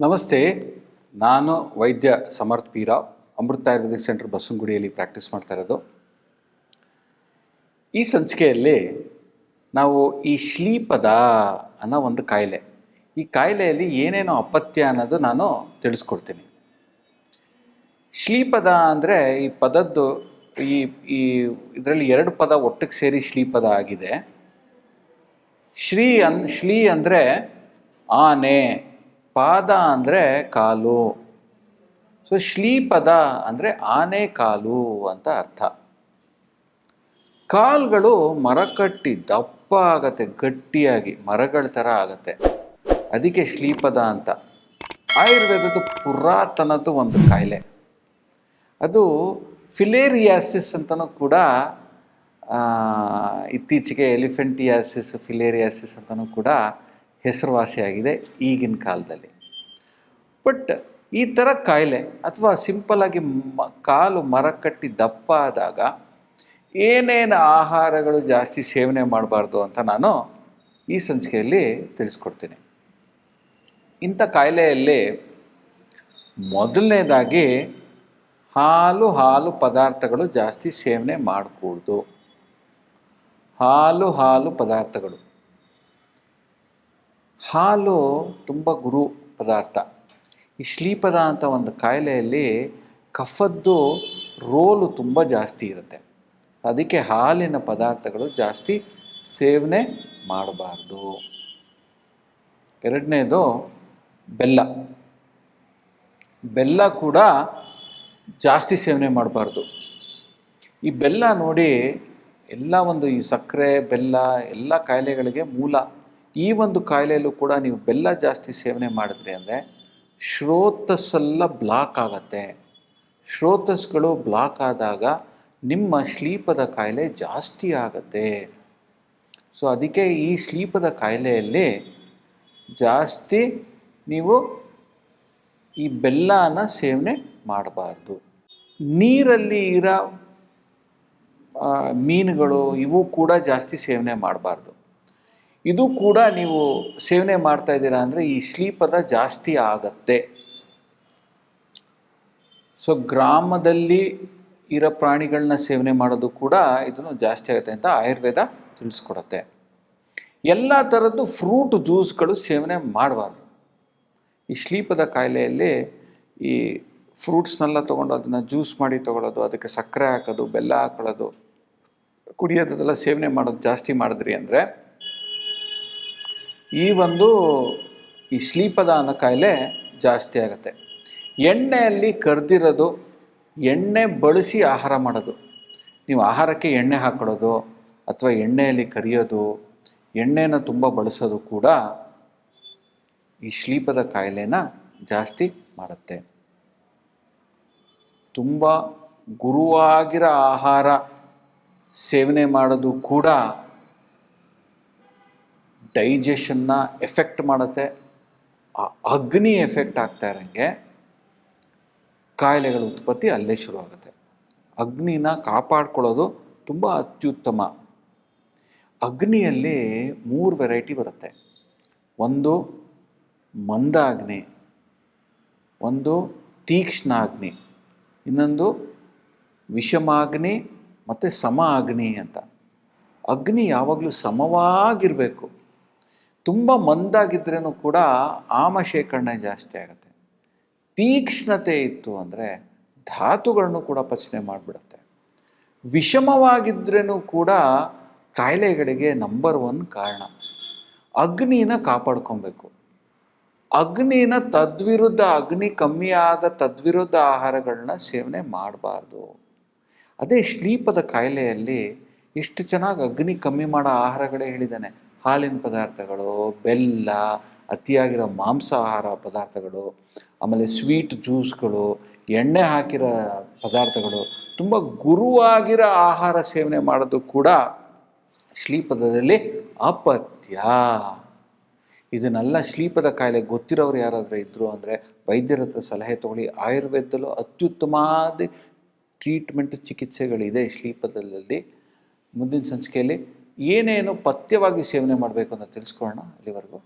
ನಮಸ್ತೆ. ನಾನು ವೈದ್ಯ ಸಮರ್ಥ್ ಪಿ ರಾವ್, ಅಮೃತ ಆಯುರ್ವೇದಿಕ್ ಸೆಂಟರ್ ಬಸವನಗುಡಿಯಲ್ಲಿ ಪ್ರಾಕ್ಟೀಸ್ ಮಾಡ್ತಾ ಇರೋದು. ಈ ಸಂಚಿಕೆಯಲ್ಲಿ ನಾವು ಈ ಶ್ಲೀಪದ ಅನ್ನೋ ಒಂದು ಕಾಯಿಲೆ, ಈ ಕಾಯಿಲೆಯಲ್ಲಿ ಏನೇನೋ ಅಪಥ್ಯ ಅನ್ನೋದು ನಾನು ತಿಳಿಸ್ಕೊಡ್ತೀನಿ. ಶ್ಲೀಪದ ಅಂದರೆ ಈ ಪದದ್ದು ಈ ಈ ಇದರಲ್ಲಿ ಎರಡು ಪದ ಒಟ್ಟಿಗೆ ಸೇರಿ ಶ್ಲೀಪದ ಆಗಿದೆ. ಶ್ಲೀ ಅಂದರೆ ಆನೆ, ಪಾದ ಅಂದರೆ ಕಾಲು. ಸೊ ಶ್ಲೀಪದ ಅಂದರೆ ಆನೆ ಕಾಲು ಅಂತ ಅರ್ಥ. ಕಾಲುಗಳು ಮರ ಕಟ್ಟಿ ದಪ್ಪ ಆಗತ್ತೆ, ಗಟ್ಟಿಯಾಗಿ ಮರಗಳ ಥರ ಆಗತ್ತೆ, ಅದಕ್ಕೆ ಶ್ಲೀಪದ ಅಂತ. ಆಯುರ್ವೇದದ ಪುರಾತನದ ಒಂದು ಕಾಯಿಲೆ ಅದು. ಫಿಲೇರಿಯಾಸಿಸ್ ಅಂತಲೂ ಕೂಡ ಇತ್ತೀಚೆಗೆ ಎಲಿಫೆಂಟಿಯಾಸಿಸ್, ಫಿಲೇರಿಯಾಸಿಸ್ ಅಂತಲೂ ಕೂಡ ಹೆಸರುವಾಸಿಯಾಗಿದೆ ಈಗಿನ ಕಾಲದಲ್ಲಿ. ಬಟ್ ಈ ಥರ ಕಾಯಿಲೆ ಅಥವಾ ಸಿಂಪಲ್ಲಾಗಿ ಕಾಲು ಮರ ಕಟ್ಟಿ ದಪ್ಪ ಆದಾಗ ಏನೇನು ಆಹಾರಗಳು ಜಾಸ್ತಿ ಸೇವನೆ ಮಾಡಬಾರ್ದು ಅಂತ ನಾನು ಈ ಸಂಚಿಕೆಯಲ್ಲಿ ತಿಳಿಸ್ಕೊಡ್ತೀನಿ. ಇಂಥ ಕಾಯಿಲೆಯಲ್ಲಿ ಮೊದಲನೇದಾಗಿ ಹಾಲು ಪದಾರ್ಥಗಳು ಜಾಸ್ತಿ ಸೇವನೆ ಮಾಡಕೂಡ್ದು. ಹಾಲು ಪದಾರ್ಥಗಳು, ಹಾಲು ತುಂಬ ಗುರು ಪದಾರ್ಥ. ಈ ಶ್ಲೀಪದ ಅಂತ ಒಂದು ಕಾಯಿಲೆಯಲ್ಲಿ ಕಫದ್ದು ರೋಲು ತುಂಬ ಜಾಸ್ತಿ ಇರುತ್ತೆ, ಅದಕ್ಕೆ ಹಾಲಿನ ಪದಾರ್ಥಗಳು ಜಾಸ್ತಿ ಸೇವನೆ ಮಾಡಬಾರ್ದು. ಎರಡನೇದು ಬೆಲ್ಲ ಕೂಡ ಜಾಸ್ತಿ ಸೇವನೆ ಮಾಡಬಾರ್ದು. ಈ ಬೆಲ್ಲ ನೋಡಿ, ಎಲ್ಲ ಒಂದು ಈ ಸಕ್ಕರೆ ಬೆಲ್ಲ ಎಲ್ಲ ಕಾಯಿಲೆಗಳಿಗೆ ಮೂಲ. ಈ ಒಂದು ಕಾಯಿಲೆಯಲ್ಲೂ ಕೂಡ ನೀವು ಬೆಲ್ಲ ಜಾಸ್ತಿ ಸೇವನೆ ಮಾಡಿದ್ರಿ ಅಂದರೆ ಶ್ರೋತಸ್ಸೆಲ್ಲ ಬ್ಲಾಕ್ ಆಗತ್ತೆ. ಶ್ರೋತಸ್ಗಳು ಬ್ಲಾಕ್ ಆದಾಗ ನಿಮ್ಮ ಶ್ಲೀಪದ ಕಾಯಿಲೆ ಜಾಸ್ತಿ ಆಗತ್ತೆ. ಸೊ ಅದಕ್ಕೆ ಈ ಶ್ಲೀಪದ ಕಾಯಿಲೆಯಲ್ಲಿ ಜಾಸ್ತಿ ನೀವು ಈ ಬೆಲ್ಲನ ಸೇವನೆ ಮಾಡಬಾರ್ದು. ನೀರಲ್ಲಿ ಇರೋ ಮೀನುಗಳು ಇವು ಕೂಡ ಜಾಸ್ತಿ ಸೇವನೆ ಮಾಡಬಾರ್ದು. ಇದು ಕೂಡ ನೀವು ಸೇವನೆ ಮಾಡ್ತಾ ಇದ್ದೀರಾ ಅಂದರೆ ಈ ಶ್ಲೀಪದ ಜಾಸ್ತಿ ಆಗತ್ತೆ. ಸೊ ಗ್ರಾಮದಲ್ಲಿ ಇರೋ ಪ್ರಾಣಿಗಳನ್ನ ಸೇವನೆ ಮಾಡೋದು ಕೂಡ ಇದನ್ನು ಜಾಸ್ತಿ ಆಗುತ್ತೆ ಅಂತ ಆಯುರ್ವೇದ ತಿಳಿಸ್ಕೊಡುತ್ತೆ. ಎಲ್ಲ ಥರದ್ದು ಫ್ರೂಟ್ ಜ್ಯೂಸ್ಗಳು ಸೇವನೆ ಮಾಡಬಾರ್ದು. ಈ ಶ್ಲೀಪದ ಕಾಯಿಲೆಯಲ್ಲಿ ಈ ಫ್ರೂಟ್ಸ್ನೆಲ್ಲ ತೊಗೊಂಡು ಅದನ್ನು ಜ್ಯೂಸ್ ಮಾಡಿ ತೊಗೊಳ್ಳೋದು, ಅದಕ್ಕೆ ಸಕ್ಕರೆ ಹಾಕೋದು, ಬೆಲ್ಲ ಹಾಕೊಳ್ಳೋದು, ಕುಡಿಯೋದೆಲ್ಲ ಸೇವನೆ ಮಾಡೋದು ಜಾಸ್ತಿ ಮಾಡಿದ್ರಿ ಅಂದರೆ ಈ ಶ್ಲೀಪದ ಅನ್ನೋ ಕಾಯಿಲೆ ಜಾಸ್ತಿ ಆಗುತ್ತೆ. ಎಣ್ಣೆಯಲ್ಲಿ ಕರ್ದಿರೋದು, ಎಣ್ಣೆ ಬಳಸಿ ಆಹಾರ ಮಾಡೋದು, ನೀವು ಆಹಾರಕ್ಕೆ ಎಣ್ಣೆ ಹಾಕೊಳ್ಳೋದು ಅಥವಾ ಎಣ್ಣೆಯಲ್ಲಿ ಕರಿಯೋದು, ಎಣ್ಣೆನ ತುಂಬ ಬಳಸೋದು ಕೂಡ ಈ ಶ್ಲೀಪದ ಕಾಯಿಲೆನ ಜಾಸ್ತಿ ಮಾಡುತ್ತೆ. ತುಂಬ ಗುರುವಾಗಿರೋ ಆಹಾರ ಸೇವನೆ ಮಾಡೋದು ಕೂಡ ಡೈಜೆಷನ್ನ ಎಫೆಕ್ಟ್ ಮಾಡುತ್ತೆ. ಆ ಅಗ್ನಿ ಎಫೆಕ್ಟ್ ಆಗ್ತಾ ಇರೋಂಗೆ ಕಾಯಿಲೆಗಳ ಉತ್ಪತ್ತಿ ಅಲ್ಲೇ ಶುರುವಾಗುತ್ತೆ. ಅಗ್ನಿನ ಕಾಪಾಡ್ಕೊಳ್ಳೋದು ತುಂಬ ಅತ್ಯುತ್ತಮ. ಅಗ್ನಿಯಲ್ಲಿ 3 ವೆರೈಟಿ ಬರುತ್ತೆ. ಒಂದು ಮಂದಾಗ್ನಿ, ಒಂದು ತೀಕ್ಷ್ಣಾಗ್ನಿ, ಇನ್ನೊಂದು ವಿಷಮಾಗ್ನಿ ಮತ್ತು ಸಮ ಅಗ್ನಿ ಅಂತ. ಅಗ್ನಿ ಯಾವಾಗಲೂ ಸಮವಾಗಿರಬೇಕು. ತುಂಬ ಮಂದಾಗಿದ್ರೂ ಕೂಡ ಆಮ ಶೇಖರಣೆ ಜಾಸ್ತಿ ಆಗುತ್ತೆ. ತೀಕ್ಷ್ಣತೆ ಇತ್ತು ಅಂದರೆ ಧಾತುಗಳನ್ನು ಕೂಡ ಪಚನೆ ಮಾಡಿಬಿಡುತ್ತೆ. ವಿಷಮವಾಗಿದ್ರೂ ಕೂಡ ಕಾಯಿಲೆಗಳಿಗೆ ನಂಬರ್ 1 ಕಾರಣ. ಅಗ್ನಿನ ಕಾಪಾಡ್ಕೊಬೇಕು. ಅಗ್ನಿನ ತದ್ವಿರುದ್ಧ, ಅಗ್ನಿ ಕಮ್ಮಿ ತದ್ವಿರುದ್ಧ ಆಹಾರಗಳನ್ನ ಸೇವನೆ ಮಾಡಬಾರ್ದು. ಅದೇ ಶ್ಲೀಪದ ಕಾಯಿಲೆಯಲ್ಲಿ ಎಷ್ಟು ಚೆನ್ನಾಗಿ ಅಗ್ನಿ ಕಮ್ಮಿ ಮಾಡೋ ಆಹಾರಗಳೇ ಹೇಳಿದ್ದಾನೆ. ಹಾಲಿನ ಪದಾರ್ಥಗಳು, ಬೆಲ್ಲ, ಅತಿಯಾಗಿರೋ ಮಾಂಸಾಹಾರ ಪದಾರ್ಥಗಳು, ಆಮೇಲೆ ಸ್ವೀಟ್ ಜ್ಯೂಸ್ಗಳು, ಎಣ್ಣೆ ಹಾಕಿರೋ ಪದಾರ್ಥಗಳು, ತುಂಬ ಗುರುವಾಗಿರೋ ಆಹಾರ ಸೇವನೆ ಮಾಡೋದು ಕೂಡ ಶ್ಲೀಪದಲ್ಲಿ ಅಪಥ್ಯ. ಇದನ್ನೆಲ್ಲ ಶ್ಲೀಪದ ಕಾಯಿಲೆ ಗೊತ್ತಿರೋರು ಯಾರಾದರೂ ಇದ್ದರು ಅಂದರೆ ವೈದ್ಯರ ಹತ್ರ ಸಲಹೆ ತೊಗೊಳ್ಳಿ. ಆಯುರ್ವೇದದಲ್ಲೂ ಅತ್ಯುತ್ತಮವಾದ ಟ್ರೀಟ್ಮೆಂಟ್, ಚಿಕಿತ್ಸೆಗಳಿದೆ ಶ್ಲೀಪದಲ್ಲಿ. ಮುಂದಿನ ಸಂಚಿಕೆಯಲ್ಲಿ ಏನೇನು ಪಥ್ಯವಾಗಿ ಸೇವನೆ ಮಾಡಬೇಕು ಅಂತ ತಿಳಿಸ್ಕೊಳ್ಳೋಣ. ಅಲ್ಲಿವರೆಗೂ